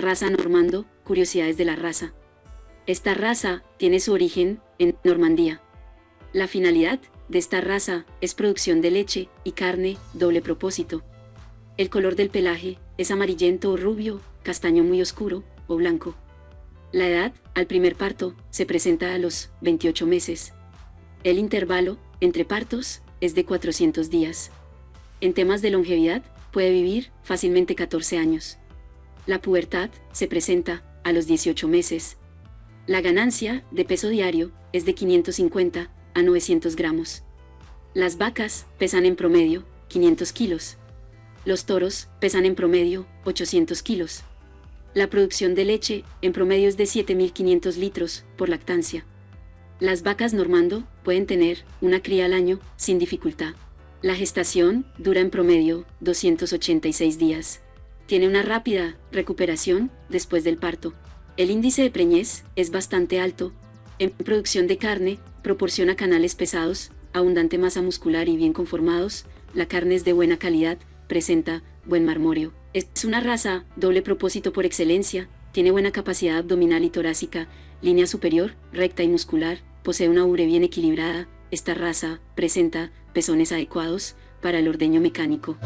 Raza Normando, curiosidades de la raza. Esta raza tiene su origen en Normandía. La finalidad de esta raza es producción de leche y carne, doble propósito. El color del pelaje es amarillento o rubio, castaño muy oscuro o blanco. La edad al primer parto se presenta a los 28 meses. El intervalo entre partos es de 400 días. En temas de longevidad, puede vivir fácilmente 14 años. La pubertad se presenta a los 18 meses. La ganancia de peso diario es de 550 a 900 gramos. Las vacas pesan en promedio 500 kilos. Los toros pesan en promedio 800 kilos. La producción de leche en promedio es de 7.500 litros por lactancia. Las vacas normando pueden tener una cría al año sin dificultad. La gestación dura en promedio 286 días. Tiene una rápida recuperación después del parto. El índice de preñez es bastante alto. En producción de carne, proporciona canales pesados, abundante masa muscular y bien conformados. La carne es de buena calidad, presenta buen marmóreo. Es una raza doble propósito por excelencia, tiene buena capacidad abdominal y torácica, línea superior, recta y muscular, posee una ubre bien equilibrada. Esta raza presenta pezones adecuados para el ordeño mecánico.